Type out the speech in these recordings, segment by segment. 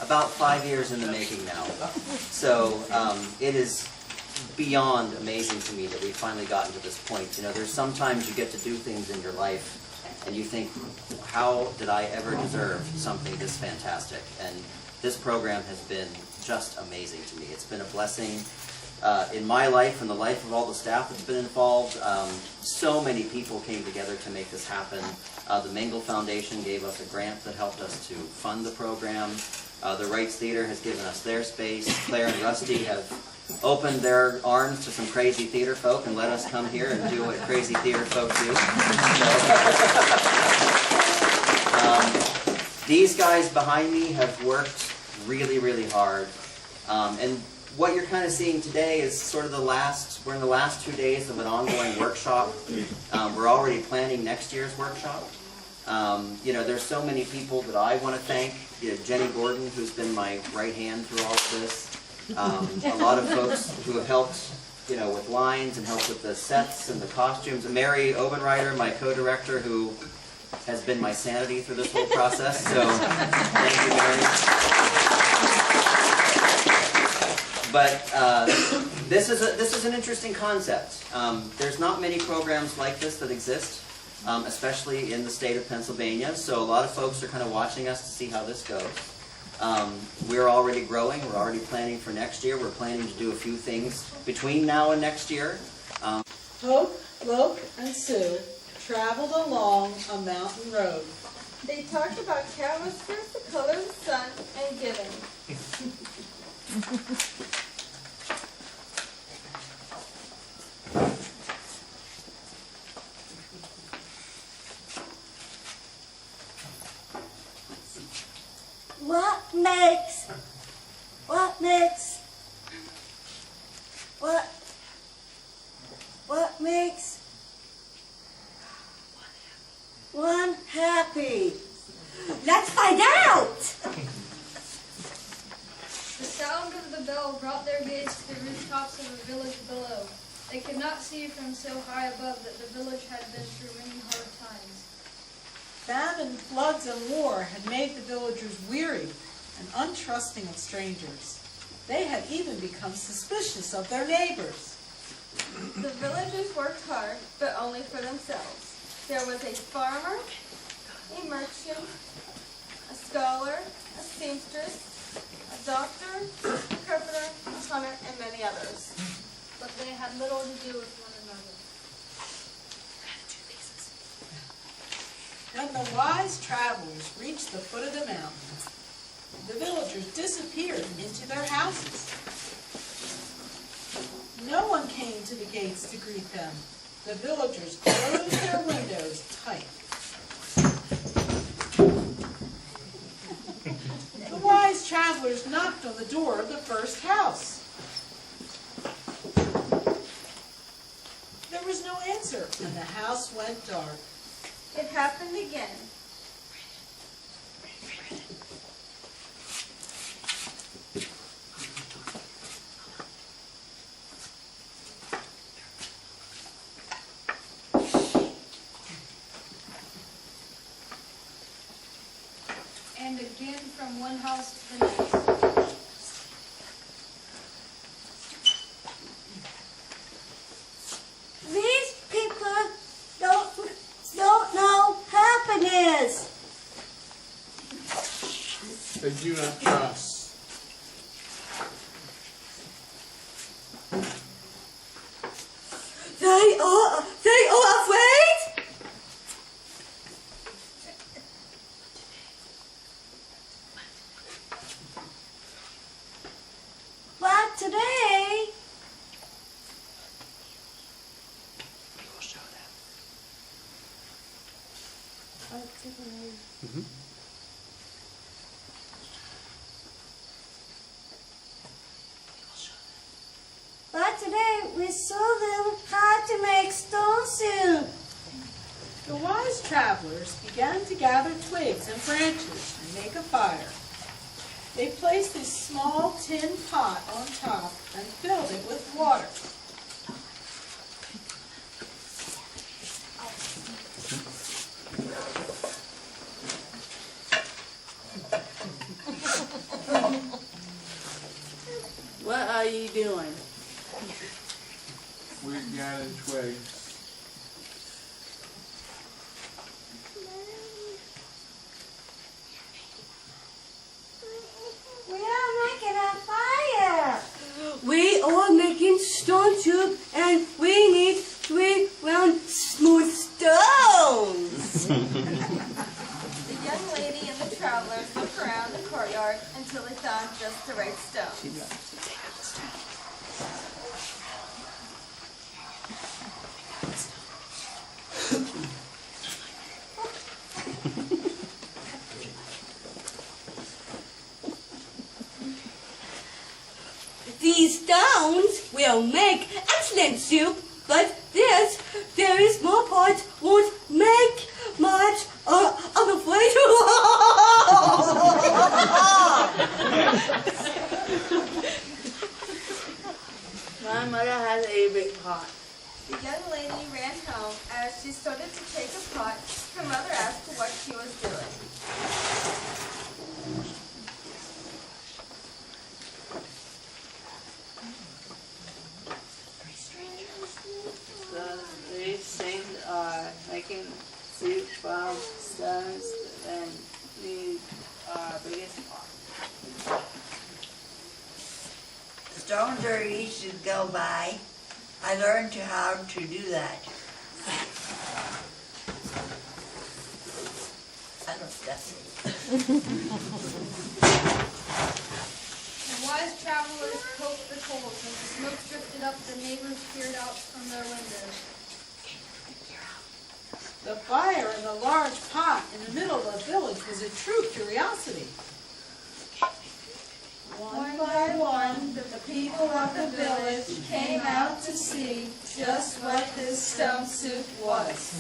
about 5 years in the making now. So it is beyond amazing to me that we've finally gotten to this point. You know, there's sometimes you get to do things in your life and you think, how did I ever deserve something this fantastic? And this program has been just amazing to me. It's been a blessing in my life and the life of all the staff that's been involved. So many people came together to make this happen. The Mingle Foundation gave us a grant that helped us to fund the program. The Wrights Theater has given us their space. Claire and Rusty have opened their arms to some crazy theater folk and let us come here and do what crazy theater folk do. These guys behind me have worked really, really hard. And what you're kind of seeing today is sort of we're in the last 2 days of an ongoing workshop. We're already planning next year's workshop. You know, there's so many people that I want to thank. You know, Jenny Gordon, who's been my right hand through all of this. A lot of folks who have helped, you know, with lines and helped with the sets and the costumes. And Mary Obenreiter, my co-director, who has been my sanity through this whole process. So thank you, Mary. But this is an interesting concept. There's not many programs like this that exist, especially in the state of Pennsylvania. So a lot of folks are kind of watching us to see how this goes. We're already growing. We're already planning for next year. We're planning to do a few things between now and next year. Hope, Loke, and Sue traveled along a mountain road. They talked about carelessness, the color of the sun, and giving. What makes one happy? Let's find out! The sound of the bell brought their gaze to the rooftops of the village below. They could not see from so high above that the village had been through many hard times. Famine, floods, and war had made the villagers weary and untrusting of strangers. They had even become suspicious of their neighbors. The villagers worked hard, but only for themselves. There was a farmer, a merchant, a scholar, a seamstress, a doctor, a carpenter, a hunter, and many others. But they had little to do with one another. When the wise travelers reached the foot of the mountain, the villagers disappeared into their houses. No one came to the gates to greet them. The villagers closed their windows tight. The wise travelers knocked on the door of the first house. There was no answer, and the house went dark. It happened again. And again from one house to the next. These people don't know happiness. They do not trust. They are afraid? But today, We will show them. but today we saw them how to make stone soup. The wise travelers began to gather twigs and branches and make a fire. They placed a small tin pot on top and filled it with water. added twigs. We are making a fire. We are making stone soup, and we need 3 round smooth stones. The young lady and the travelers looked around the courtyard until they found just the right stone. These stones will make excellent soup, but there is more parts won't make much. I'm afraid. My mother has a big pot. The young lady ran home. As she started to take a pot, her mother asked what she was doing. These things are making soup from stones, and these are biggest pot. Stones are easy to go by. I learned how to do that. I don't that's it. The wise travelers poked the coals. As the smoke drifted up, the neighbors peered out from their windows. The fire in the large pot in the middle of the village was a true curiosity. One by one, the people of the village came out to see just what this stone soup was.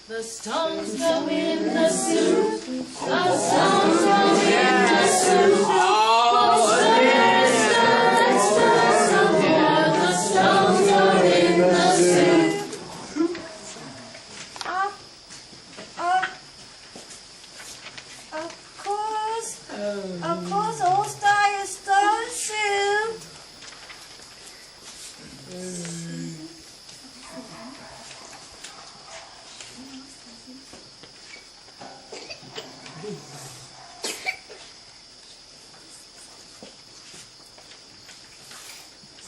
The stones go in the soup. The stones go in the soup. Oh, stir some more. The stones go in the soup. Of course, all style is stone soup.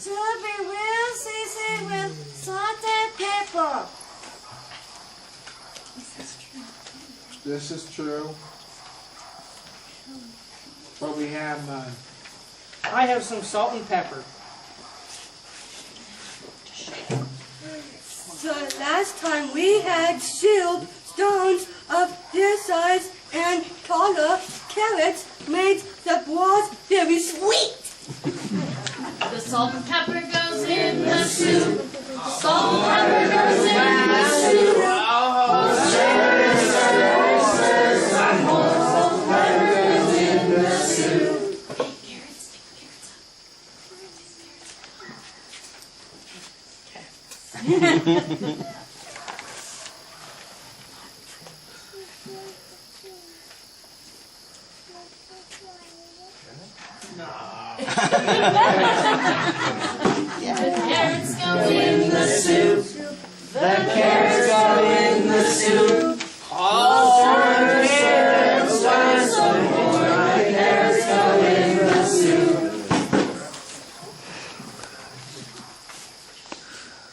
Should be well seasoned with salt and pepper. This is true. But we have none. I have some salt and pepper. So last time we had soup, stones of this size and taller, carrots made the broth very sweet. The salt and pepper goes in the soup. Salt and pepper goes in the soup. Stir, stir, stir some more. Salt and pepper goes in the soup. The carrots go in the soup. The carrots go in the soup. Stir, stir, stir some more. The carrots go in the soup.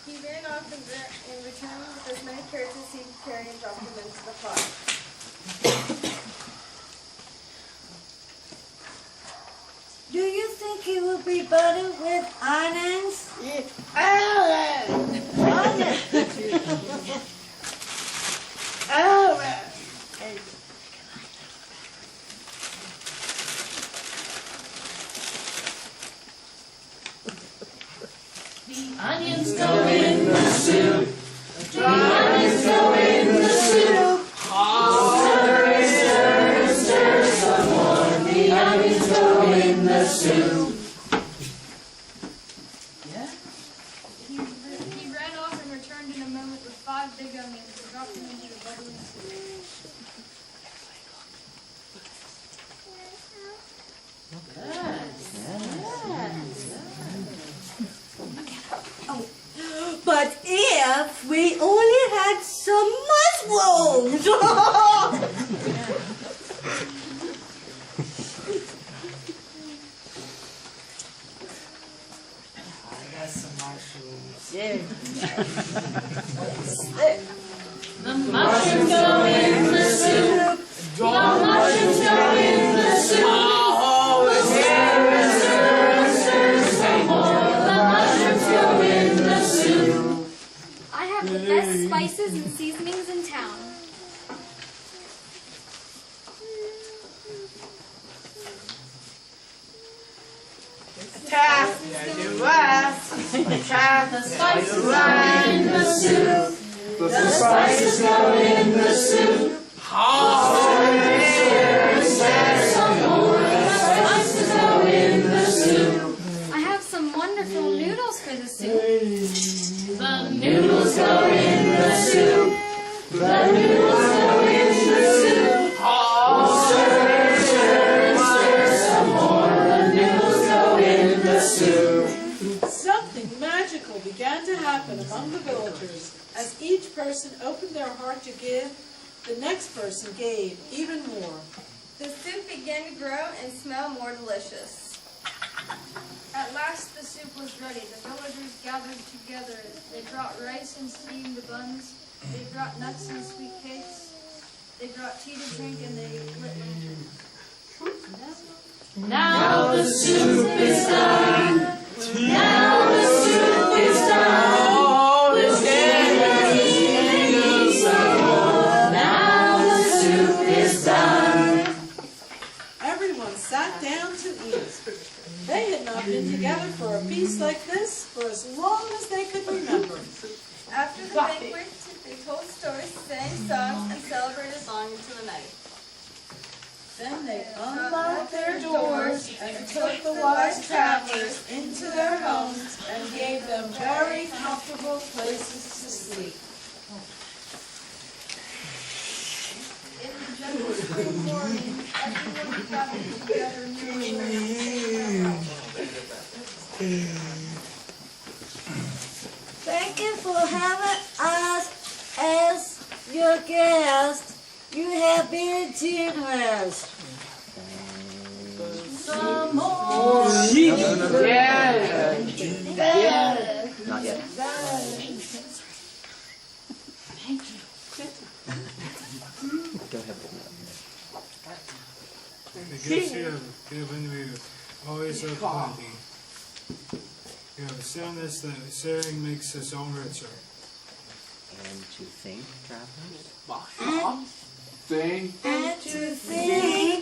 He ran off and returned with as many carrots as he could carry and dropped them into the pot. Do you think it would be better with onions? The onions go in the soup. The onions go in the soup. Stir, stir, stir some more. The onions go in the soup. He ran off and returned in a moment with 5 big But if we only had some mushrooms! I got some mushrooms. Yeah. The mushrooms go in the soup. The mushrooms go in the soup. The mushrooms go in the soup. I have the best spices and seasonings in town. Tap, you laugh. Tap, The spices go in the soup. The spices go in the soup. Some more. The spices go in the soup. I have some wonderful noodles for the soup. The noodles go in the soup. The noodles go in the soup. Stir, stir, stir some more. The noodles go in the soup. Something magical began to happen among the villagers. As each person opened their heart to give, the next person gave even more. The soup began to grow and smell more delicious. At last the soup was ready. The villagers gathered together. They brought rice and steamed buns. They brought nuts and sweet cakes. They brought tea to drink, and they lit lanterns. Now the soup is done. Now the soup is done. Let's get eating some more. Now the soup is done. Everyone sat down to eat. They had not been together for a feast like this for as long as they could remember. After the banquet, they told stories, sang songs, and celebrated long into the night. Then they unlocked their doors and took the wise travelers into their homes and gave them very comfortable places to sleep. In the gentle spring morning, everyone gathered together near the river. Thank you for having us as your guest. You have been generous. Some more. Yeah. Not yet. Go ahead. The gifts you have given me always have plenty. You have shown us that sharing makes us all richer. And to think, travelers. Think. And to think